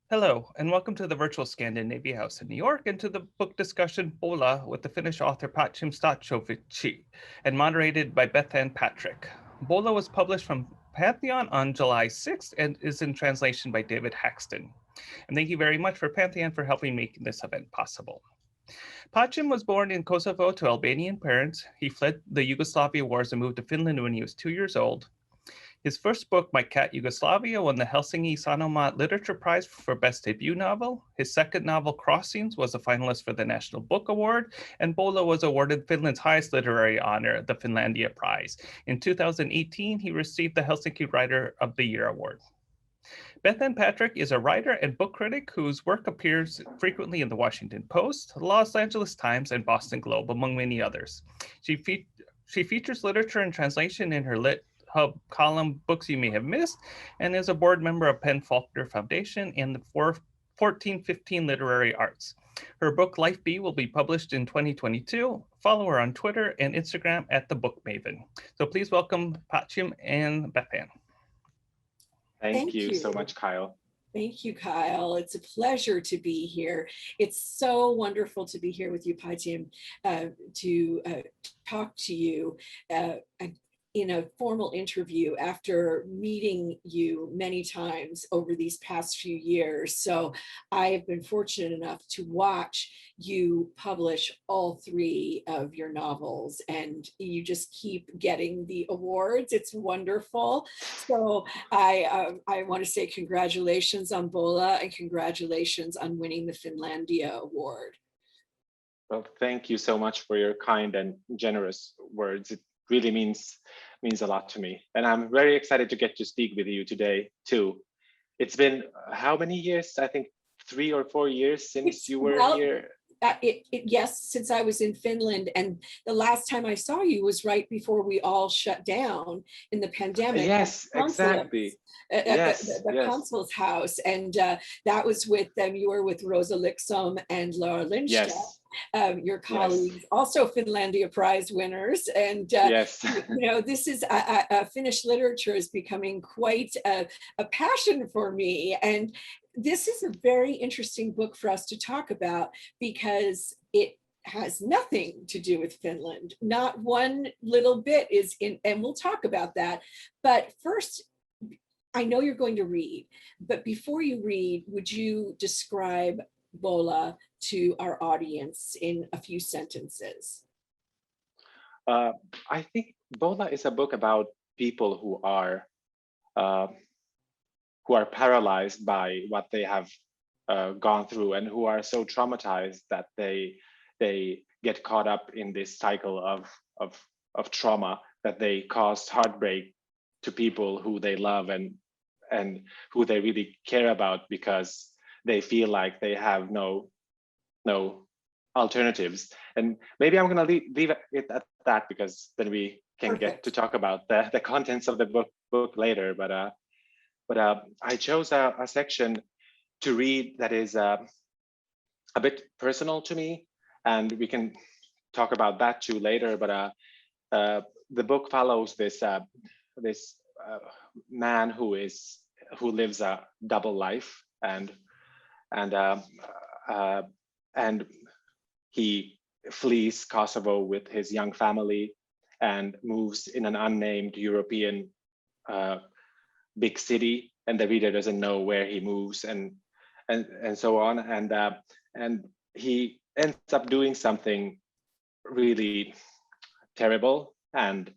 Hello, and welcome to the virtual Scandinavia House in New York and to the book discussion Bolla with the Finnish author Pajtim Statovci and moderated by Bethan Patrick. Bolla was published from Pantheon on July 6th and is in translation by David Hackston. And thank you very much for Pantheon for helping make this event possible. Pajtim was born in Kosovo to Albanian parents. He fled the Yugoslavia wars and moved to Finland when he was 2 years old. His first book, My Cat Yugoslavia, won the Helsinki Sanomat Literature Prize for Best Debut Novel. His second novel, Crossings, was a finalist for the National Book Award, and Bolla was awarded Finland's highest literary honor, the Finlandia Prize. In 2018, he received the Helsinki Writer of the Year Award. Bethan Patrick is a writer and book critic whose work appears frequently in the Washington Post, Los Angeles Times, and Boston Globe, among many others. She features literature and translation in her Lit Hub column Books You May Have Missed, and is a board member of Penn Faulkner Foundation and the 1415 Literary Arts. Her book Life Bee will be published in 2022. Follow her on Twitter and Instagram at The Book Maven. So please welcome Pajtim and Bethan. Thank you so much, Kyle. Thank you, Kyle. It's a pleasure to be here. It's so wonderful to be here with you, Pajtim, to talk to you in a formal interview after meeting you many times over these past few years. So I have been fortunate enough to watch you publish all three of your novels, and you just keep getting the awards. It's wonderful. So I want to say congratulations on Bolla and congratulations on winning the Finlandia Award. Well, thank you so much for your kind and generous words. It really means a lot to me. And I'm very excited to get to speak with you today too. It's been how many years? I think 3 or 4 years since you were here. Yes, since I was in Finland, and the last time I saw you was right before we all shut down in the pandemic. Yes, exactly. The consul's house, and that was with them. You were with Rosa Liksom and Laura Lindstedt. Yes. Your colleagues, also Finlandia Prize winners, and this is Finnish literature is becoming quite a passion for me, and this is a very interesting book for us to talk about because it has nothing to do with Finland. Not one little bit is in, and we'll talk about that. But first, I know you're going to read, but before you read, would you describe Bolla to our audience in a few sentences? I think Bolla is a book about people who are paralyzed by what they have gone through, and who are so traumatized that they get caught up in this cycle of trauma, that they cause heartbreak to people who they love and who they really care about, because they feel like they have no alternatives. And maybe I'm going to leave it at that, because then we can get to talk about the contents of the book later. But I chose a section to read that is a bit personal to me, and we can talk about that too later. But the book follows this man who lives a double life, and he flees Kosovo with his young family and moves in an unnamed European big city, and the reader doesn't know where he moves, and so on, and he ends up doing something really terrible and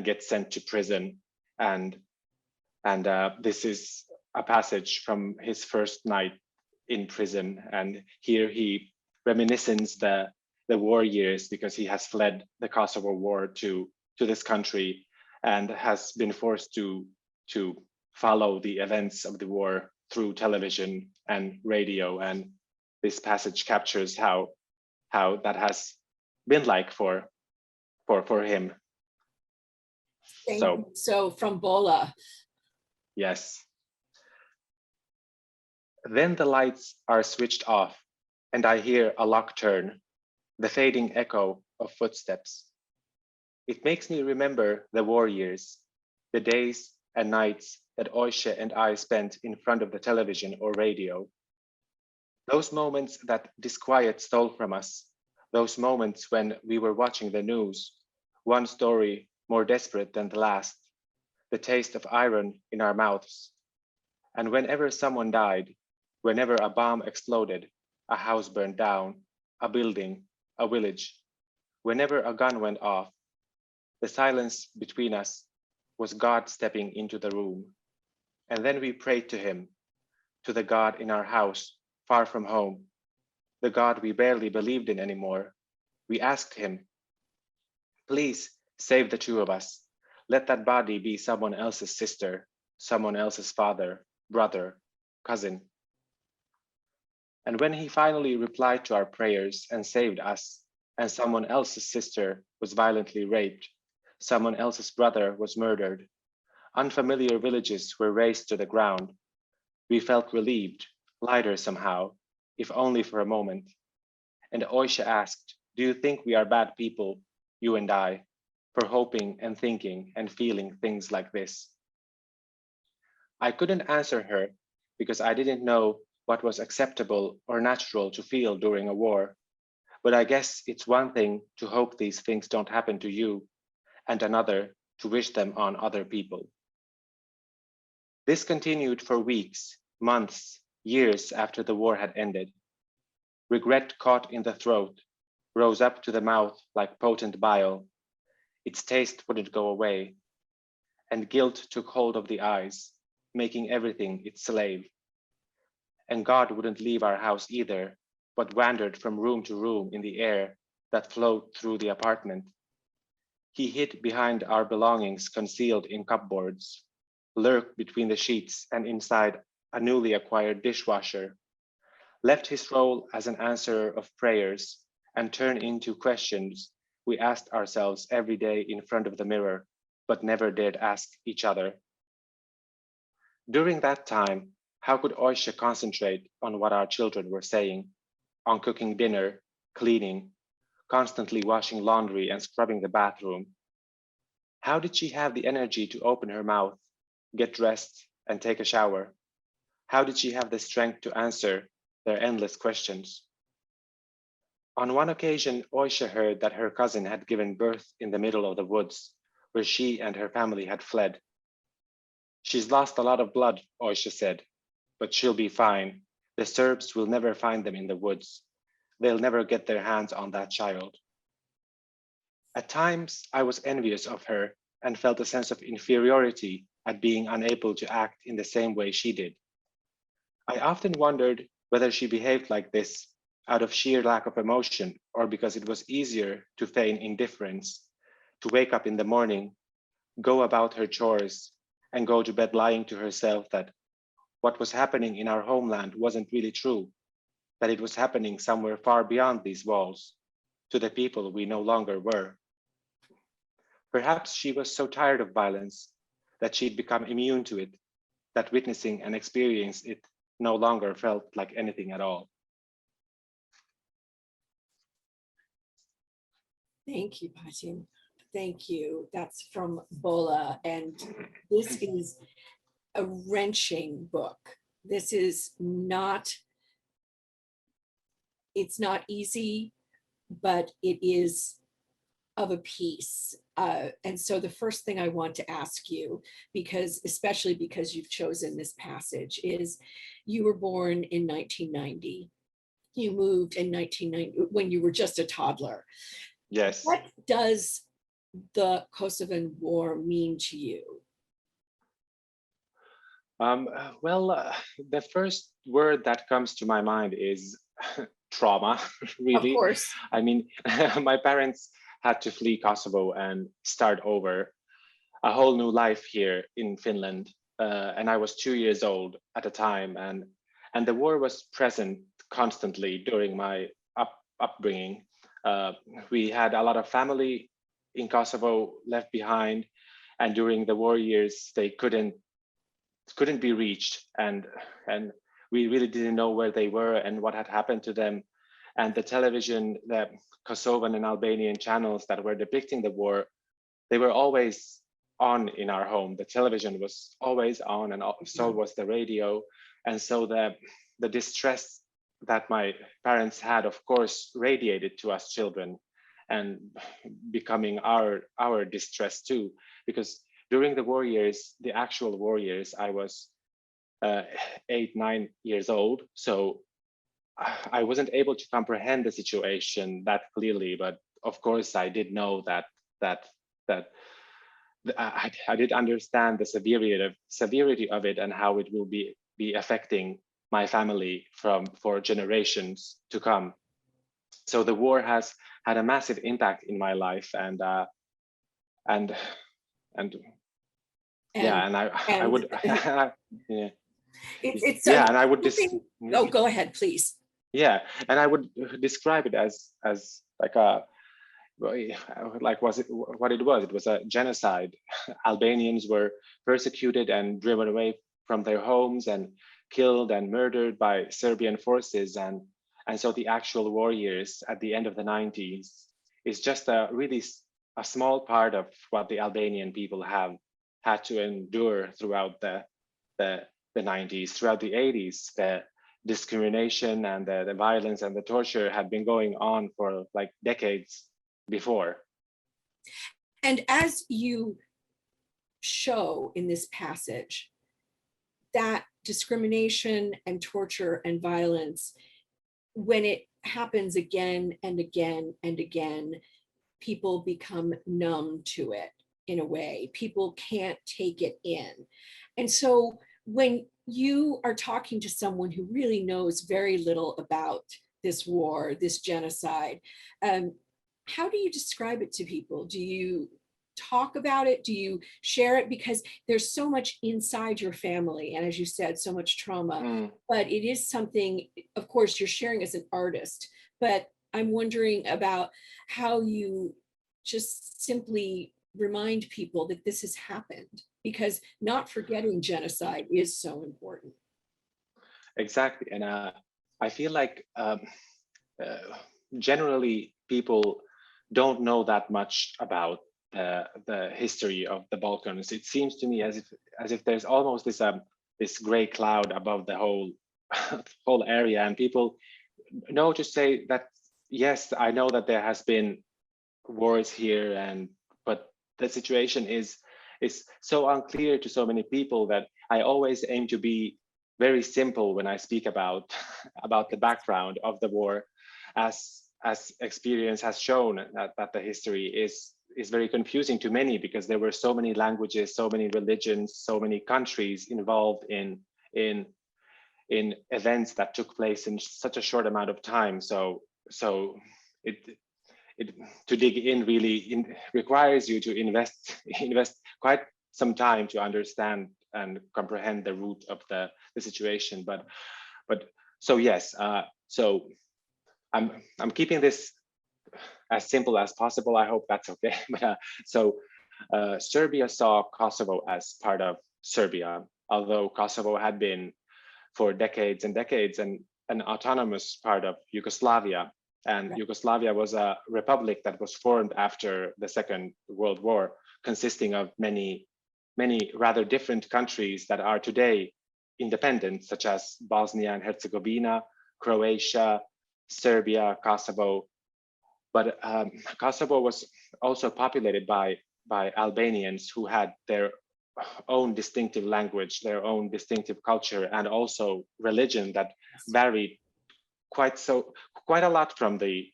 gets sent to prison, and this is a passage from his first night in prison, and here he reminisces the war years, because he has fled the Kosovo War to this country and has been forced to follow the events of the war through television and radio, and this passage captures how that has been like for him. So from Bolla. Yes. Then the lights are switched off, and I hear a lock turn, the fading echo of footsteps. It makes me remember the war years, the days and nights that Oishe and I spent in front of the television or radio, Those moments that disquiet stole from us, those moments when we were watching the news, one story more desperate than the last, the taste of iron in our mouths. And whenever someone died, whenever a bomb exploded, a house burned down, a building, a village, whenever a gun went off, the silence between us was God stepping into the room. And then we prayed to him, to the God in our house, far from home, the God we barely believed in anymore. We asked him, please save the two of us. Let that body be someone else's sister, someone else's father, brother, cousin. And when he finally replied to our prayers and saved us, and someone else's sister was violently raped, someone else's brother was murdered, unfamiliar villages were razed to the ground, we felt relieved, lighter somehow, if only for a moment. And Oisha asked, do you think we are bad people, you and I, for hoping and thinking and feeling things like this? I couldn't answer her because I didn't know what was acceptable or natural to feel during a war. But I guess it's one thing to hope these things don't happen to you, and another to wish them on other people. This continued for weeks, months, years after the war had ended. Regret caught in the throat, rose up to the mouth like potent bile. Its taste wouldn't go away, and guilt took hold of the eyes, making everything its slave. And God wouldn't leave our house either, but wandered from room to room in the air that flowed through the apartment. He hid behind our belongings concealed in cupboards, lurked between the sheets and inside a newly acquired dishwasher, left his role as an answerer of prayers and turned into questions we asked ourselves every day in front of the mirror, but never dared ask each other. During that time, how could Oisha concentrate on what our children were saying, on cooking dinner, cleaning, constantly washing laundry and scrubbing the bathroom? How did she have the energy to open her mouth, get dressed, and take a shower? How did she have the strength to answer their endless questions? On one occasion, Oisha heard that her cousin had given birth in the middle of the woods, where she and her family had fled. She's lost a lot of blood, Oisha said, but she'll be fine. The Serbs will never find them in the woods. They'll never get their hands on that child. At times, I was envious of her and felt a sense of inferiority at being unable to act in the same way she did. I often wondered whether she behaved like this out of sheer lack of emotion or because it was easier to feign indifference, to wake up in the morning, go about her chores, and go to bed lying to herself that what was happening in our homeland wasn't really true, that it was happening somewhere far beyond these walls, to the people we no longer were. Perhaps she was so tired of violence that she'd become immune to it, that witnessing and experiencing it no longer felt like anything at all. Thank you, Pajtim. Thank you. That's from Bolla, and this is a wrenching book. This is not, it's not easy, but it is of a piece. And so the first thing I want to ask you, because especially because you've chosen this passage, is you were born in 1990. You moved in 1990 when you were just a toddler. Yes. What does the Kosovan War mean to you? The first word that comes to my mind is trauma, really. Of course. I mean, my parents had to flee Kosovo and start over a whole new life here in Finland. And I was 2 years old at the time. And the war was present constantly during my upbringing. We had a lot of family in Kosovo left behind. And during the war years, they couldn't be reached. And we really didn't know where they were and what had happened to them. And the television, the Kosovan and Albanian channels that were depicting the war, they were always on in our home. The television was always on, and so was the radio. And so the distress that my parents had, of course, radiated to us children, and becoming our distress too. Because during the war years, the actual war years, I was 8, 9 years old, so I wasn't able to comprehend the situation that clearly. But of course, I did know that I did understand the severity of it, and how it will be affecting my family for generations to come. So the war has had a massive impact in my life, and yeah, and I would yeah. It's Yeah, and I would oh, go ahead, please. Yeah, and I would describe it as like a what it was. It was a genocide. Albanians were persecuted and driven away from their homes and killed and murdered by Serbian forces, and so the actual war years at the end of the 90s is just a really a small part of what the Albanian people have had to endure throughout the 90s. Throughout the 80s, the discrimination and the violence and the torture had been going on for like decades before. And as you show in this passage, that discrimination and torture and violence, when it happens again and again and again, people become numb to it in a way. People can't take it in. And so when you are talking to someone who really knows very little about this war, this genocide, how do you describe it to people? Do you talk about it? Do you share it? Because there's so much inside your family, and as you said, so much trauma, but it is something, of course, you're sharing as an artist, but I'm wondering about how you just simply remind people that this has happened, because not forgetting genocide is so important. Exactly. And I feel like generally people don't know that much about the history of the Balkans. It seems to me as if there's almost this gray cloud above the whole whole area, and people know to say that, yes, I know that there has been wars here, but the situation is so unclear to so many people that I always aim to be very simple when I speak about the background of the war, as experience has shown that the history is very confusing to many, because there were so many languages, so many religions, so many countries involved in events that took place in such a short amount of time. So it to dig in really requires you to invest quite some time to understand and comprehend the root of the situation. But so yes, so I'm keeping this as simple as possible. I hope that's okay. But Serbia saw Kosovo as part of Serbia, although Kosovo had been for decades and decades an autonomous part of Yugoslavia. And right. Yugoslavia was a republic that was formed after the Second World War, consisting of many rather different countries that are today independent, such as Bosnia and Herzegovina, Croatia, Serbia, Kosovo. But Kosovo was also populated by Albanians who had their own distinctive language, their own distinctive culture, and also religion that varied quite a lot from the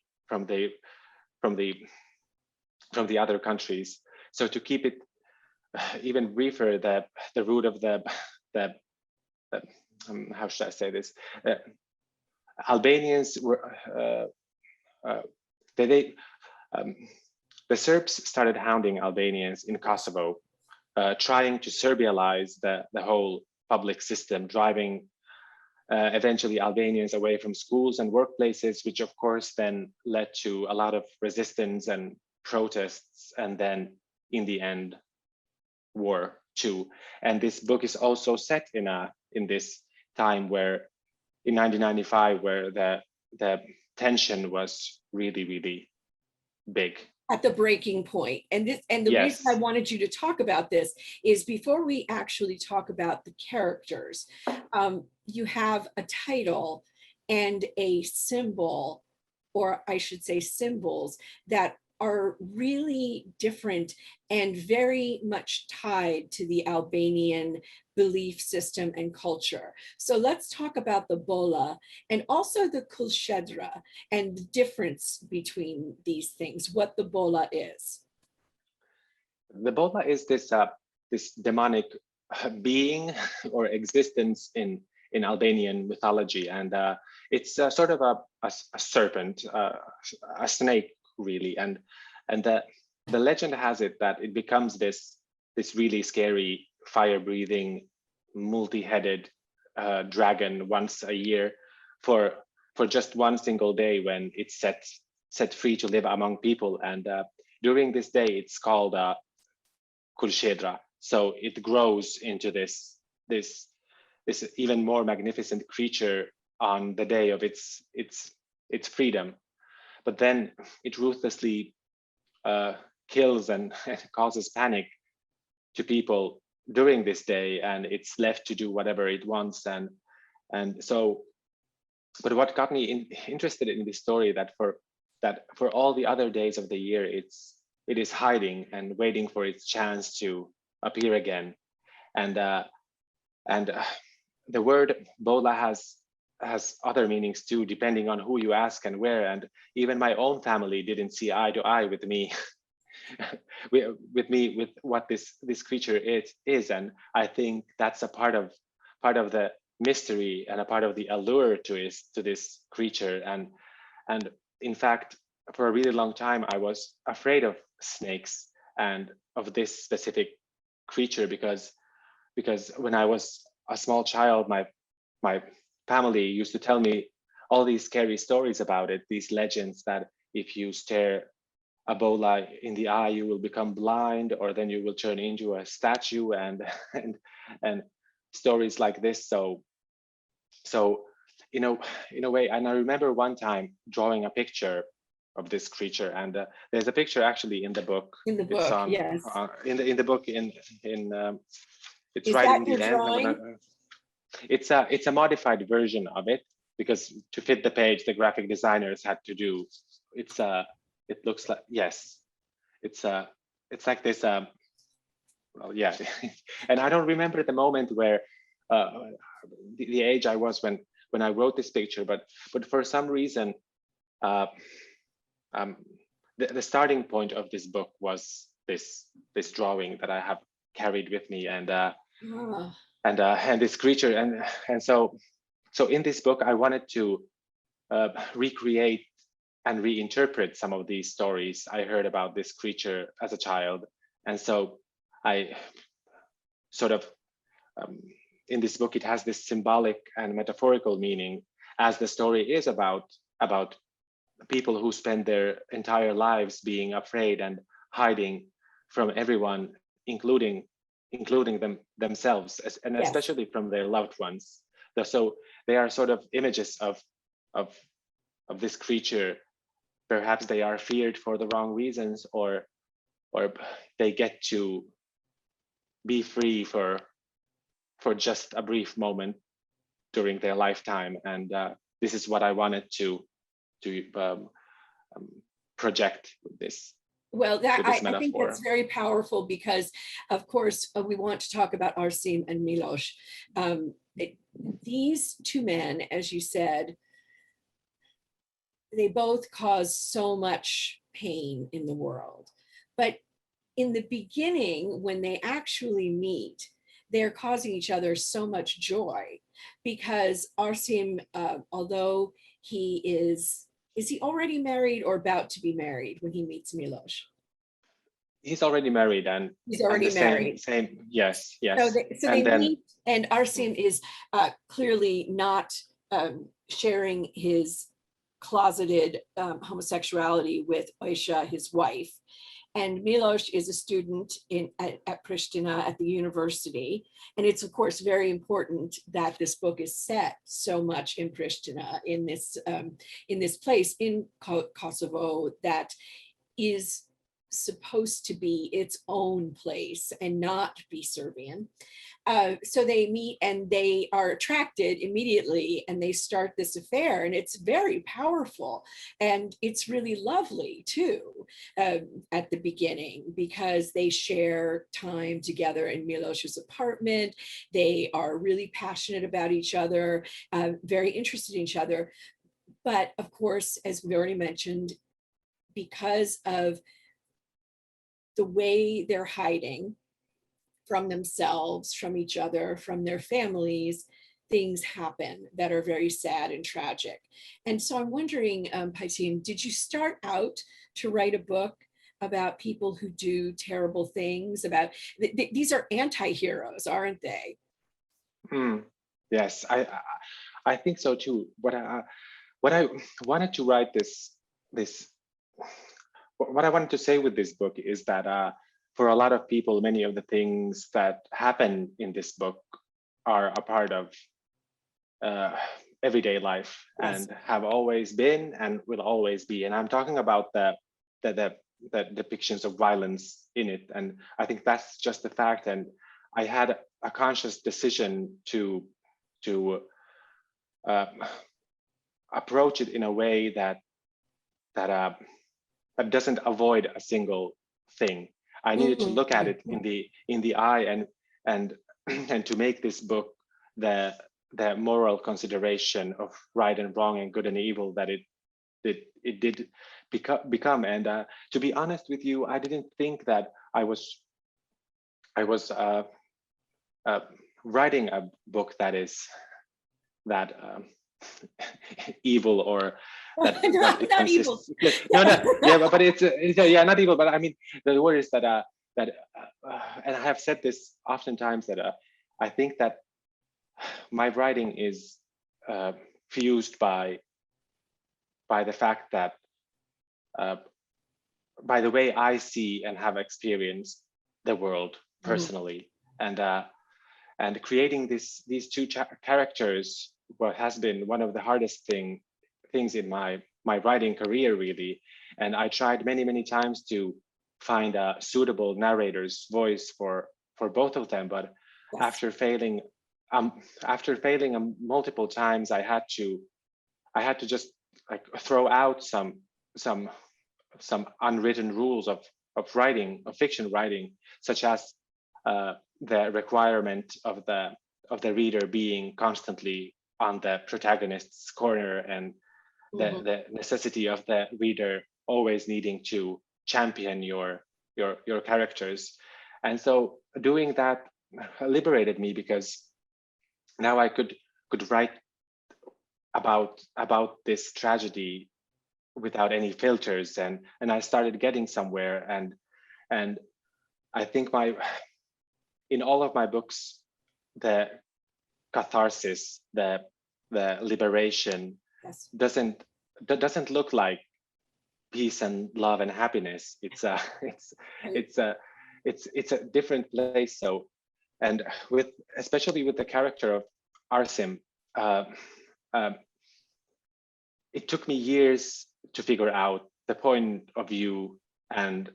other countries. So to keep it even briefer, the root of the how should I say this? Albanians were the Serbs started hounding Albanians in Kosovo, trying to Serbialize the whole public system, driving eventually Albanians away from schools and workplaces, which of course then led to a lot of resistance and protests, and then in the end, war too. And this book is also set in this time where, in 1995, where the tension was really big. At the breaking point. And the yes. reason I wanted you to talk about this is, before we actually talk about the characters, you have a title, and a symbol, or I should say symbols, that are really different and very much tied to the Albanian belief system and culture. So let's talk about the Bolla and also the Kulshedra and the difference between these things, what the Bolla is. The Bolla is this demonic being or existence in Albanian mythology, and it's sort of a serpent, a snake, really, and the legend has it that it becomes this really scary, fire-breathing, multi-headed dragon once a year for just one single day when it's set free to live among people, and during this day it's called Kulshedra. So it grows into this even more magnificent creature on the day of its freedom, but then it ruthlessly kills and causes panic to people during this day, and it's left to do whatever it wants. And so, but what got me interested in this story, that for all the other days of the year, it is hiding and waiting for its chance to appear again. And the word Bolla has other meanings too, depending on who you ask and where. And even my own family didn't see eye to eye with me, with what this creature is. And I think that's a part of the mystery and a part of the allure to this creature. And in fact, for a really long time, I was afraid of snakes and of this specific creature because when I was a small child, my family used to tell me all these scary stories about it, these legends that if you stare a Bolla in the eye, you will become blind, or then you will turn into a statue, and stories like this. So in a way, and I remember one time drawing a picture of this creature, and there's a picture actually in the book. In the book, it's on, yes. In the book it's Is right that in the your end. drawing? It's a modified version of it, because to fit the page, the graphic designers had to do. It looks like, yes, it's like this. Well, yeah, and I don't remember the moment where the age I was when I wrote this picture, but for some reason, the starting point of this book was this drawing that I have carried with me, and this creature, and so in this book I wanted to recreate and reinterpret some of these stories I heard about this creature as a child. And so I sort of in this book, it has this symbolic and metaphorical meaning, as the story is about people who spend their entire lives being afraid and hiding from everyone, including themselves, and Yes. especially from their loved ones. So they are sort of images of this creature. Perhaps they are feared for the wrong reasons, or they get to be free for just a brief moment during their lifetime. And this is what I wanted to project with this. Well, I think metaphor. that's very powerful, because, of course, we want to talk about Arsim and Miloš. These two men, as you said, they both cause so much pain in the world. But in the beginning, when they actually meet, they're causing each other so much joy, because Arsim, although he is he already married or about to be married when he meets Miloš? He's already married, and he's already married. Same, yes. So they meet, and Arsim is clearly not sharing his closeted homosexuality with Aisha, his wife. And Miloš is a student at Pristina at the university. And it's, of course, very important that this book is set so much in Pristina, in this place in Kosovo that is supposed to be its own place and not be Serbian. So they meet and they are attracted immediately and they start this affair, and it's very powerful and it's really lovely too at the beginning, because they share time together in Miloš's apartment. They are really passionate about each other, very interested in each other. But of course, as we already mentioned, because of the way they're hiding from themselves, from each other, from their families, things happen that are very sad and tragic. And so I'm wondering, Pajtim, did you start out to write a book about people who do terrible things? About these are anti-heroes, aren't they? Yes, I think so too. What I wanted to write what I wanted to say with this book is that for a lot of people, many of the things that happen in this book are a part of everyday life, Yes. and have always been and will always be. And I'm talking about the depictions of violence in it. And I think that's just the fact. And I had a conscious decision to approach it in a way that doesn't avoid a single thing. I needed to look at it in the eye and to make this book the moral consideration of right and wrong and good and evil that it did become. And to be honest with you, I didn't think that I was writing a book that is evil, or not evil. But it's not evil. But I mean, the word is that and I have said this oftentimes, that I think that my writing is fused by the fact that by the way I see and have experienced the world personally, and creating these two characters, what has been one of the hardest things in my writing career, really. And I tried many times to find a suitable narrator's voice for both of them, but Yes. after failing multiple times, I had to just like throw out some unwritten rules of writing, of fiction writing, such as the requirement of the reader being constantly on the protagonist's corner, and the necessity of the reader always needing to champion your characters. And so doing that liberated me, because now I could write about this tragedy without any filters, and I started getting somewhere. And I think in all of my books, the catharsis, the liberation, Yes. doesn't look like peace and love and happiness. It's a different place. So, and especially with the character of Arsim, it took me years to figure out the point of view and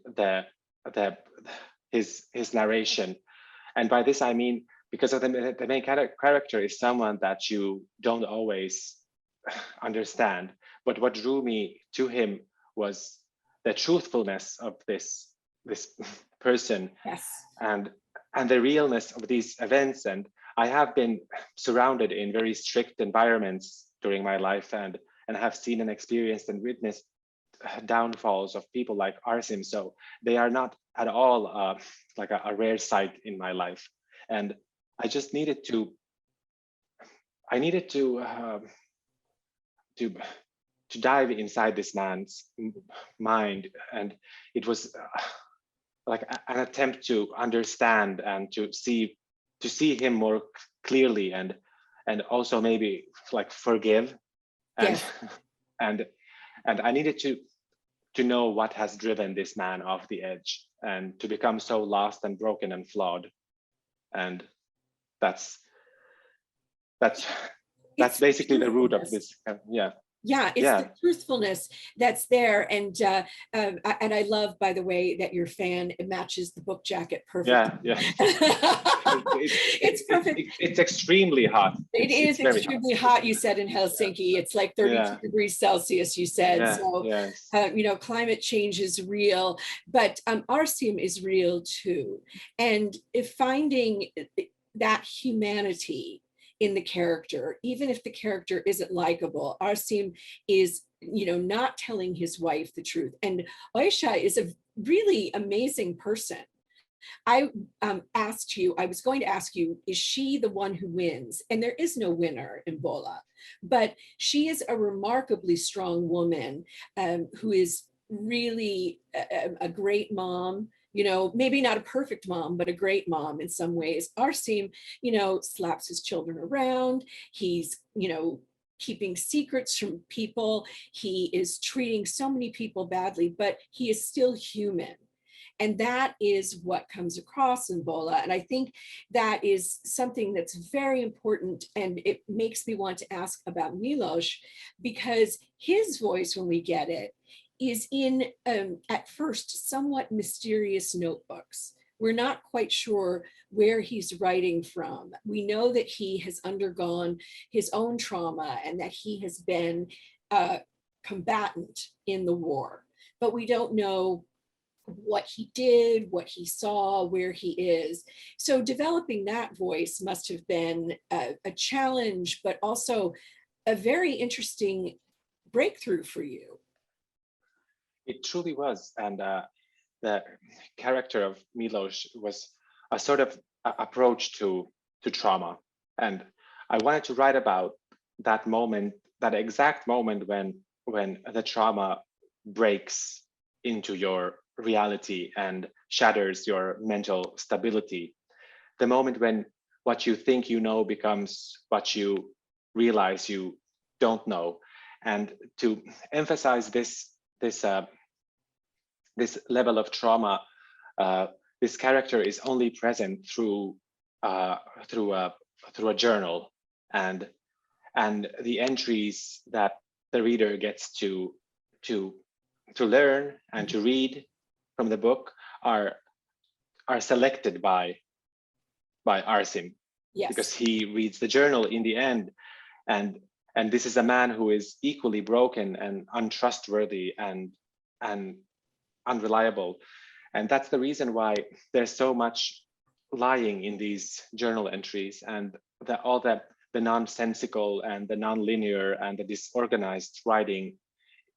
his narration. And by this I mean, because of the main character is someone that you don't always understand, but what drew me to him was the truthfulness of this person. Yes. and the realness of these events. And I have been surrounded in very strict environments during my life, and have seen and experienced and witnessed downfalls of people like Arsim. So they are not at all like a rare sight in my life. And I just needed to dive inside this man's mind, and it was like an attempt to understand and to see him more clearly, and also maybe like forgive, and Yes. and I needed to know what has driven this man off the edge and to become so lost and broken and flawed. And that's basically the root of this. Yeah. Yeah, it's the truthfulness that's there, and I love, by the way, that your fan matches the book jacket perfectly. Yeah. It's perfect. It's extremely hot. It is extremely hot. You said in Helsinki, it's like 32 degrees Celsius. You said so. Yes. You know, climate change is real, but Arsim is real too, and if finding that humanity in the character, even if the character isn't likable. Arsim is, you know, not telling his wife the truth. And Oisha is a really amazing person. I was going to ask you, is she the one who wins? And there is no winner in Bolla, but she is a remarkably strong woman who is really a great mom. You know, maybe not a perfect mom, but a great mom in some ways. Arsim, you know, slaps his children around. He's, you know, keeping secrets from people. He is treating so many people badly, but he is still human. And that is what comes across in Bolla. And I think that is something that's very important. And it makes me want to ask about Miloš, because his voice, when we get it, is in, at first, somewhat mysterious notebooks. We're not quite sure where he's writing from. We know that he has undergone his own trauma and that he has been a combatant in the war, but we don't know what he did, what he saw, where he is. So developing that voice must have been a challenge, but also a very interesting breakthrough for you. It truly was. And the character of Miloš was a sort of approach to trauma. And I wanted to write about that moment, that exact moment when the trauma breaks into your reality and shatters your mental stability. The moment when what you think you know becomes what you realize you don't know. And to emphasize this level of trauma, this character is only present through a journal, and the entries that the reader gets to learn and to read from the book are selected by Arsim. Yes. Because he reads the journal in the end, and this is a man who is equally broken and untrustworthy and unreliable. And that's the reason why there's so much lying in these journal entries, and all the nonsensical and the nonlinear and the disorganized writing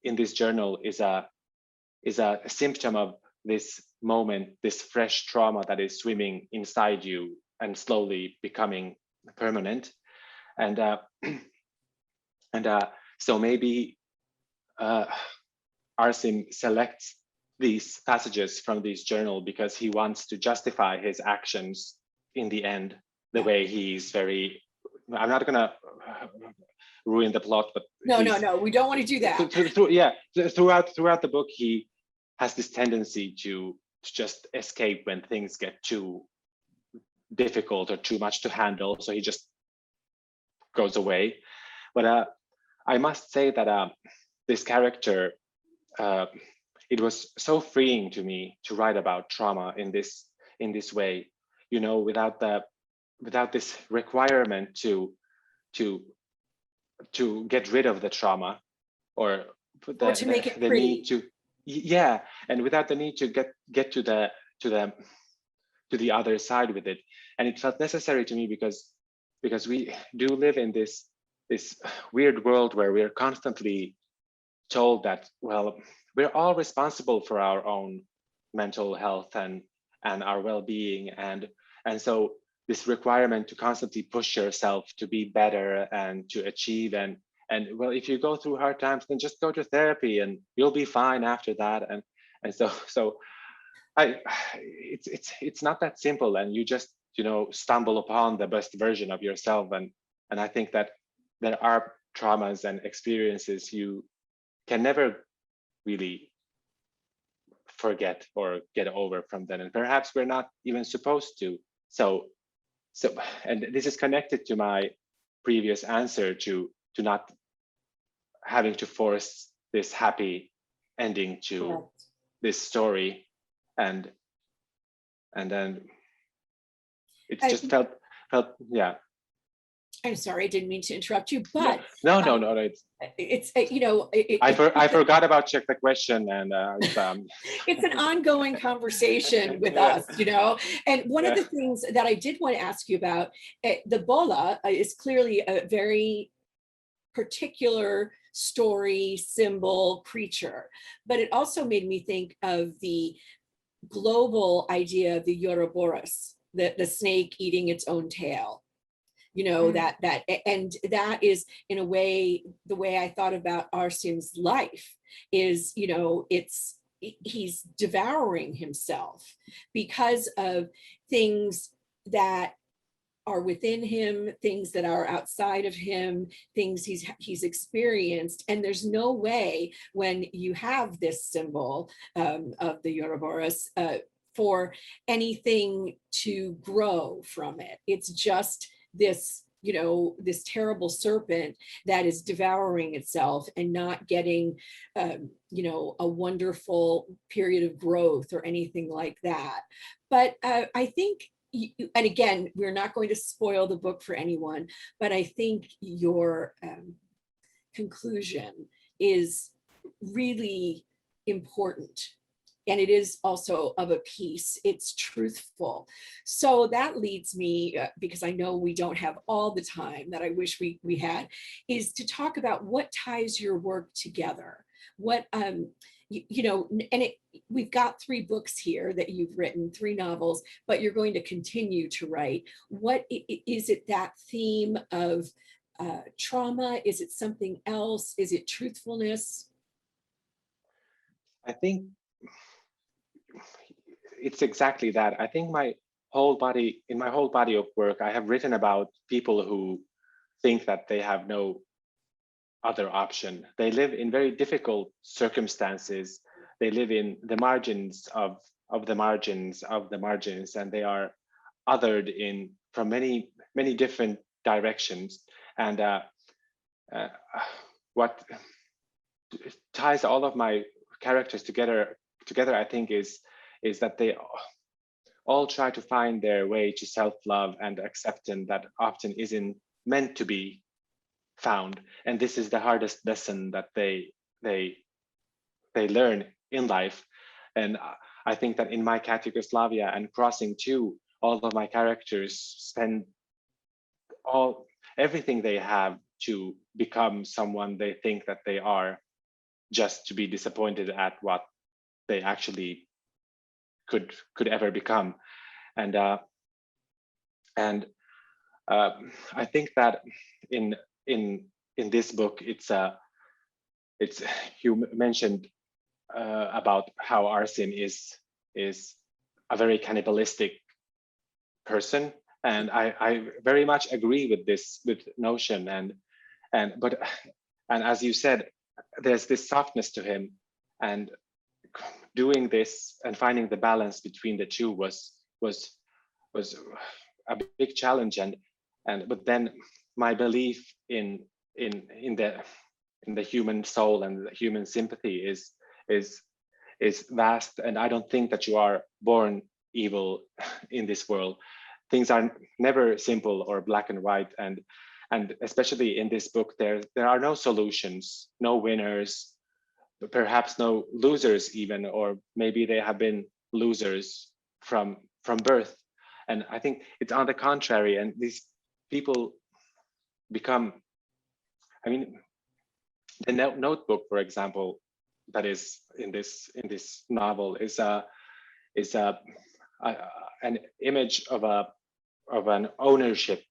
in this journal is a symptom of this moment, this fresh trauma that is swimming inside you and slowly becoming permanent. And so maybe Arsim selects these passages from this journal because he wants to justify his actions in the end, the way he's very, I'm not gonna ruin the plot, but no, we don't want to do that. Throughout the book, he has this tendency to just escape when things get too difficult or too much to handle, so he just goes away. But I must say that this character, it was so freeing to me to write about trauma in this way, you know, without this requirement to get rid of the trauma or to make it pretty. Need to, and without the need to get to the other side with it. And it felt necessary to me because we do live in this weird world where we're constantly told that, well, we're all responsible for our own mental health and our well-being, and so this requirement to constantly push yourself to be better and to achieve, and well, if you go through hard times, then just go to therapy and you'll be fine after that. And so it's not that simple, and you just, you know, stumble upon the best version of yourself. And I think that there are traumas and experiences you can never really forget or get over from them, and perhaps we're not even supposed to. So and this is connected to my previous answer to not having to force this happy ending to this story, and then it just felt yeah. I'm sorry, I didn't mean to interrupt you, but no, it's you know, I forgot about check the question, and it's an ongoing conversation with us, you know. And one of the things that I did want to ask you about, the Bolla is clearly a very particular story, symbol, creature, but it also made me think of the global idea of the Ouroboros, the snake eating its own tail. You know, that and that is, in a way, the way I thought about Arsim's life is, you know, he's devouring himself because of things that are within him, things that are outside of him, things he's experienced. And there's no way, when you have this symbol of the Ouroboros, for anything to grow from it. It's just this, you know, this terrible serpent that is devouring itself and not getting, you know, a wonderful period of growth or anything like that. But I think, and again, we're not going to spoil the book for anyone, but I think your conclusion is really important. And it is also of a piece, it's truthful. So that leads me, because I know we don't have all the time that I wish we had, is to talk about what ties your work together. What, you know, and we've got 3 books here that you've written, 3 novels, but you're going to continue to write. What is it, that theme of trauma? Is it something else? Is it truthfulness? I think it's exactly that. I think in my whole body of work, I have written about people who think that they have no other option. They live in very difficult circumstances. They live in the margins of the margins of the margins, and they are othered from many different directions. And what ties all of my characters together, I think, is that they all try to find their way to self-love and acceptance that often isn't meant to be found. And this is the hardest lesson that they learn in life. And I think that in My Cat Yugoslavia and Crossing 2, all of my characters spend everything they have to become someone they think that they are, just to be disappointed at what they actually could ever become. And I think that in this book, it's you mentioned about how Arsim is a very cannibalistic person, and I very much agree with this notion. And as you said, there's this softness to him, and doing this and finding the balance between the two was a big challenge. But then my belief in the human soul and the human sympathy is vast, and I don't think that you are born evil in this world. Things are never simple or black and white, and especially in this book, there are no solutions, no winners, perhaps no losers even, or maybe they have been losers from birth. And I think it's on the contrary, and these people become, I mean, the notebook, for example, that is in this novel is an image of an ownership.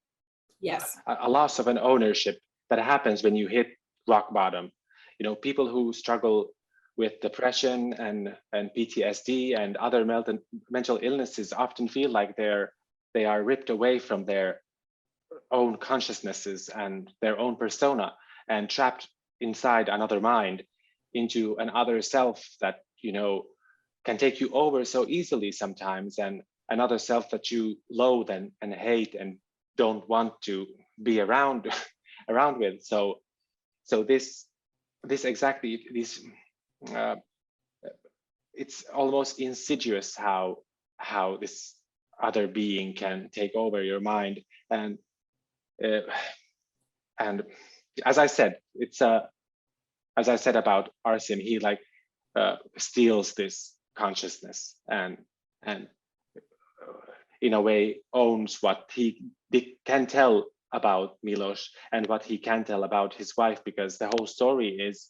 Yes. A loss of an ownership that happens when you hit rock bottom. You know, people who struggle with depression and PTSD and other mental illnesses often feel like they are ripped away from their own consciousnesses and their own persona, and trapped inside another mind into another self that, you know, can take you over so easily sometimes, and another self that you loathe and hate and don't want to be around with. So this this exactly, this it's almost insidious how this other being can take over your mind. And and as I said, it's as I said about Arsim, he like steals this consciousness and in a way owns what he can tell about Miloš and what he can tell about his wife, because the whole story is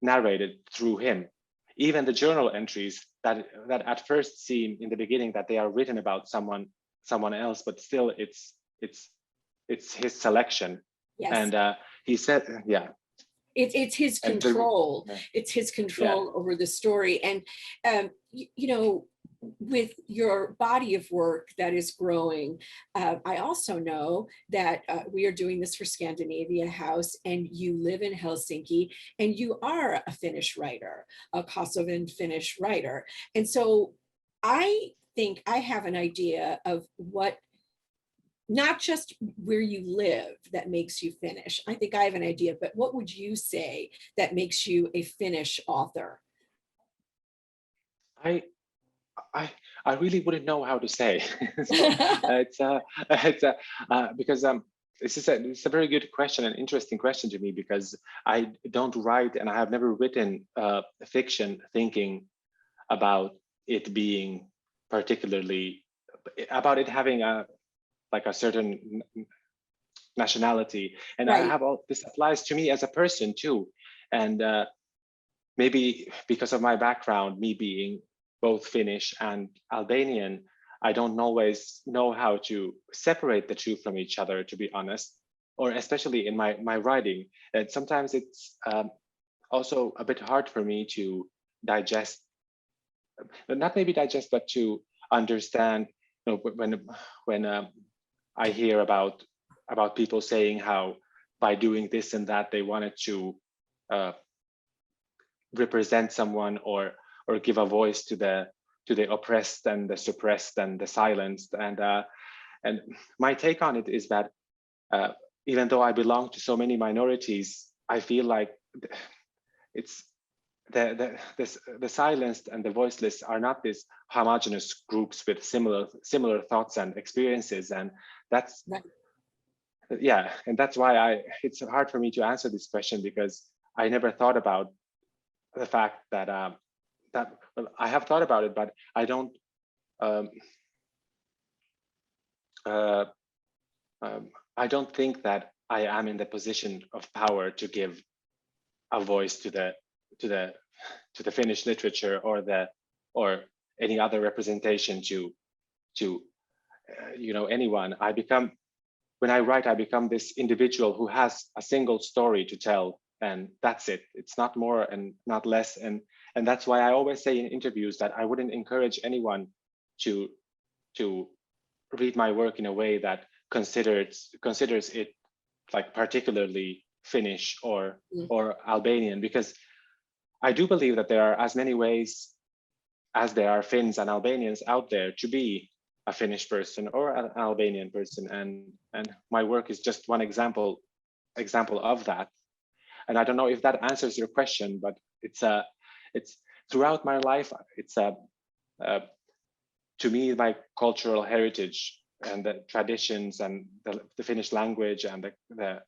narrated through him. Even the journal entries that at first seem in the beginning that they are written about someone else, but still it's his selection. Yes. And he said, yeah. It's his control. It's his control over the story. And, you know, with your body of work that is growing, I also know that we are doing this for Scandinavia House, and you live in Helsinki, and you are a Finnish writer, a Kosovan Finnish writer. And so I think I have an idea of what, not just where you live that makes you Finnish. I think I have an idea, but what would you say that makes you a Finnish author? I really wouldn't know how to say. So, because it's a very good question, an interesting question to me, because I don't write and I have never written fiction thinking about it being particularly, about it having a certain nationality. And right. I have all this applies to me as a person too. And maybe because of my background, me being both Finnish and Albanian, I don't always know how to separate the two from each other, to be honest, or especially in my writing. And sometimes it's also a bit hard for me to digest, not maybe digest, but to understand, you know, when I hear about people saying how by doing this and that, they wanted to represent someone or give a voice to the oppressed and the suppressed and the silenced. And my take on it is that even though I belong to so many minorities, I feel like it's the silenced and the voiceless are not these homogeneous groups with similar thoughts and experiences. And that's right. Yeah, and that's why it's hard for me to answer this question, because I never thought about the fact that well, I have thought about it, but I don't I don't think that I am in the position of power to give a voice to the Finnish literature or any other representation to you know, anyone. When I write, I become this individual who has a single story to tell, and that's it. It's not more and not less. And that's why I always say in interviews that I wouldn't encourage anyone to read my work in a way that considers it like particularly Finnish or Albanian, because I do believe that there are as many ways as there are Finns and Albanians out there to be a Finnish person or an Albanian person, and my work is just one example of that. And I don't know if that answers your question, but it's throughout my life, it's to me, my cultural heritage and the traditions and the Finnish language and the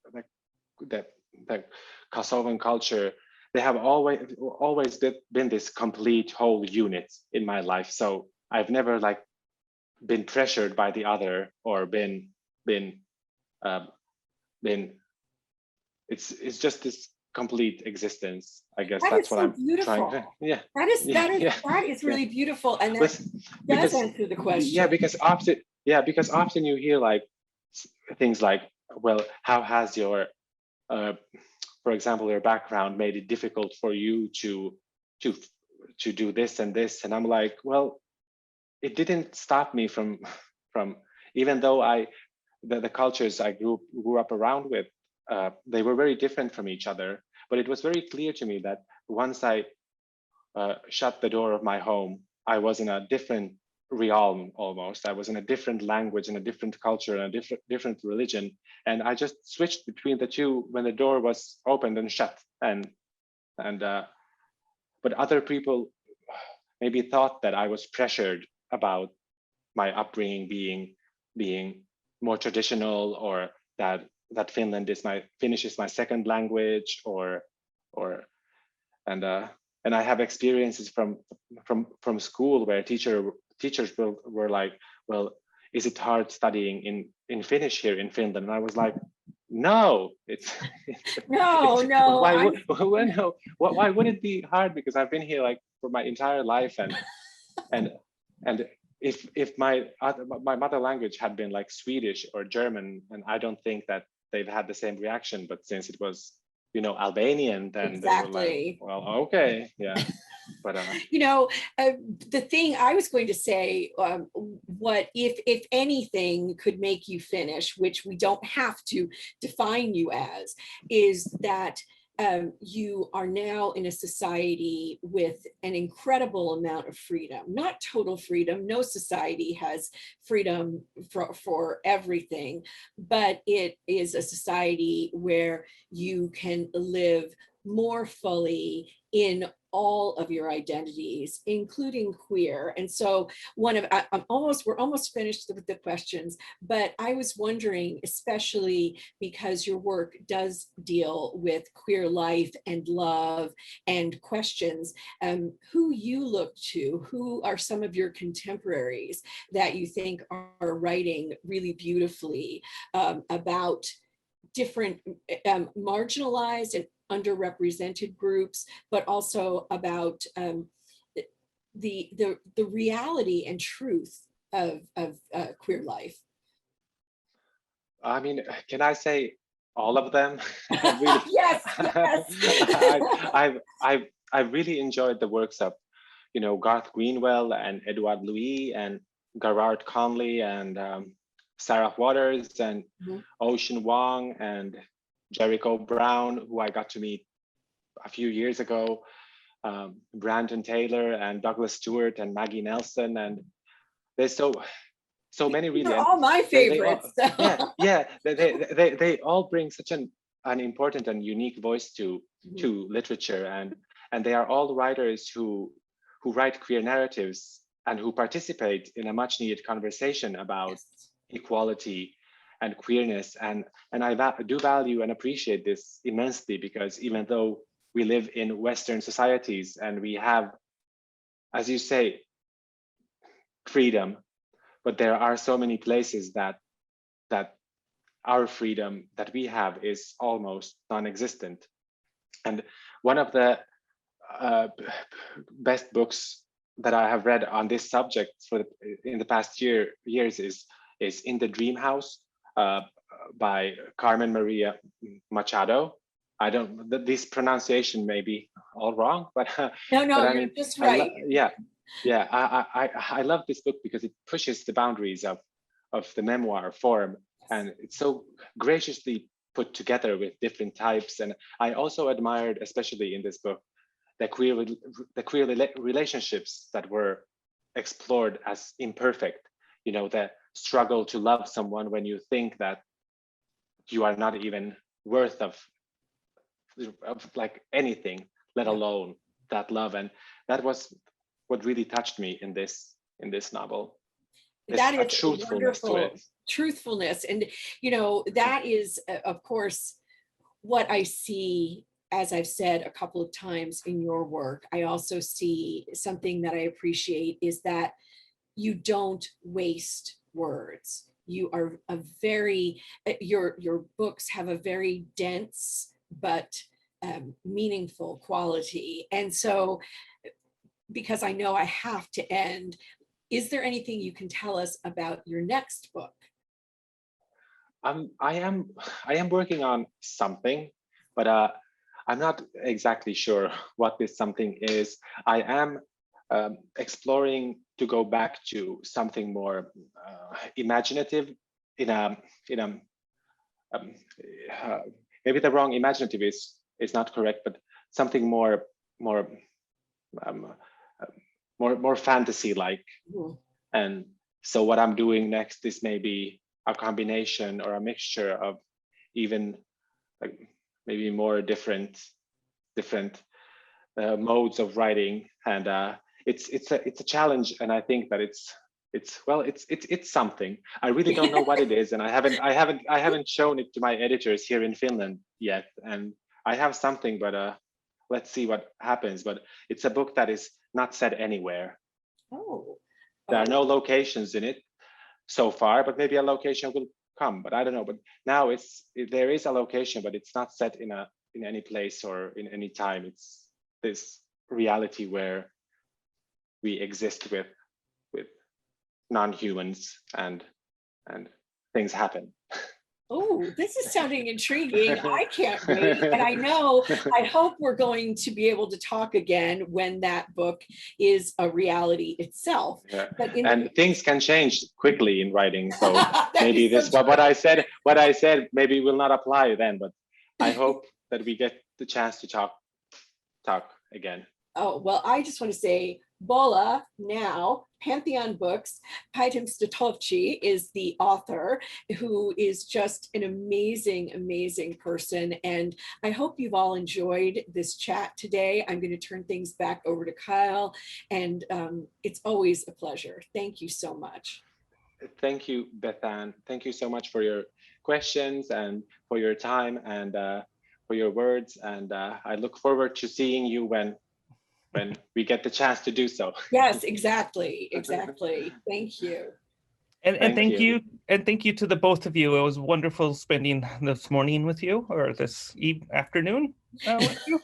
Kosovan culture, they have always been this complete whole unit in my life. So I've never like been pressured by the other or been it's just this complete existence. I guess that's what I'm trying to. Yeah, that is really beautiful, and that does answer the question. Yeah, because often you hear like things like, well, how has your for example, your background made it difficult for you to do this and this, and I'm like, well, it didn't stop me from even though the cultures I grew up around with, they were very different from each other, but it was very clear to me that once I shut the door of my home, I was in a different realm almost. I was in a different language and a different culture and a different religion, and I just switched between the two when the door was opened and shut. And and but other people maybe thought that I was pressured about my upbringing being more traditional, or that Finnish is my second language, or and I have experiences from school where teachers were like, well, is it hard studying in Finnish here in Finland? And I was like, no, No, why would it be hard? Because I've been here like for my entire life, and if my mother language had been like Swedish or German, and I don't think that they've had the same reaction, but since it was, you know, Albanian, then they were like, well, okay, yeah. But you know, the thing I was going to say, what if anything could make you Finnish, which we don't have to define you as, is that you are now in a society with an incredible amount of freedom, not total freedom. No society has freedom for everything, but it is a society where you can live more fully in all of your identities, including queer. And so we're almost finished with the questions, but I was wondering, especially because your work does deal with queer life and love and questions, who you look to, who are some of your contemporaries that you think are writing really beautifully about different marginalized and underrepresented groups, but also about the reality and truth of queer life. I mean, can I say all of them? Really, yes. I've really enjoyed the works of, you know, Garth Greenwell and Edward Louis and Gerard Conley and Sarah Waters and Ocean Wong and Jericho Brown, who I got to meet a few years ago, Brandon Taylor and Douglas Stewart and Maggie Nelson, and there's so many really. They're all my favorites. They all bring such an important and unique voice to literature, and they are all writers who write queer narratives and who participate in a much needed conversation about equality and queerness, and I do value and appreciate this immensely, because even though we live in Western societies and we have, as you say, freedom, but there are so many places that our freedom that we have is almost non-existent. And one of the best books that I have read on this subject in the past years is In the Dream House by Carmen Maria Machado. I don't, this pronunciation may be all wrong, but no, but you're just right. I love this book because it pushes the boundaries of the memoir form, and it's so graciously put together with different types. And I also admired, especially in this book, the queer relationships that were explored as imperfect. You know, the struggle to love someone when you think that you are not even worth of like anything, let alone that love. And that was what really touched me in this novel. That is truthfulness to it. Truthfulness. And, you know, that is, of course, what I see, as I've said a couple of times in your work. I also see something that I appreciate is that you don't waste words. You are a very, your books have a very dense but meaningful quality. And so, because I know I have to end, is there anything you can tell us about your next book? I am working on something, but I'm not exactly sure what this something is. I am exploring to go back to something more imaginative. Maybe the wrong imaginative is not correct, but something more fantasy-like. And so what I'm doing next is maybe a combination or a mixture of even like maybe more different modes of writing, and it's a challenge. And I think that it's something. I really don't know what it is, and I haven't shown it to my editors here in Finland yet. And I have something, but let's see what happens. But it's a book that is not set anywhere. Oh. There are no locations in it so far, but maybe a location will come. But I don't know. But now there is a location, but it's not set in any place or in any time. It's this reality where we exist with non-humans, and things happen. Oh, this is sounding intriguing. I can't wait. And I hope we're going to be able to talk again when that book is a reality itself. Yeah. But things can change quickly in writing. So maybe what I said maybe will not apply then, but I hope that we get the chance to talk again. Oh, well, I just want to say Bolla, now Pantheon Books, Pajtim Statovci is the author, who is just an amazing, amazing person. And I hope you've all enjoyed this chat today. I'm going to turn things back over to Kyle, and it's always a pleasure. Thank you so much. Thank you, Bethan. Thank you so much for your questions and for your time and for your words. And I look forward to seeing you when we get the chance to do so. Yes, exactly. Thank you. And thank you to the both of you. It was wonderful spending this morning with you, or this afternoon with you.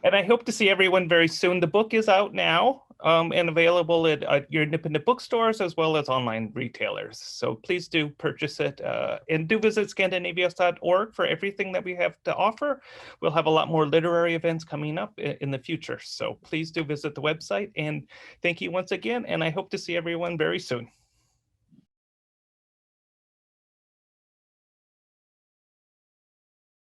And I hope to see everyone very soon. The book is out now and available at your independent bookstores as well as online retailers. So please do purchase it and do visit Scandinavios.org for everything that we have to offer. We'll have a lot more literary events coming up in the future. So please do visit the website, and thank you once again. And I hope to see everyone very soon.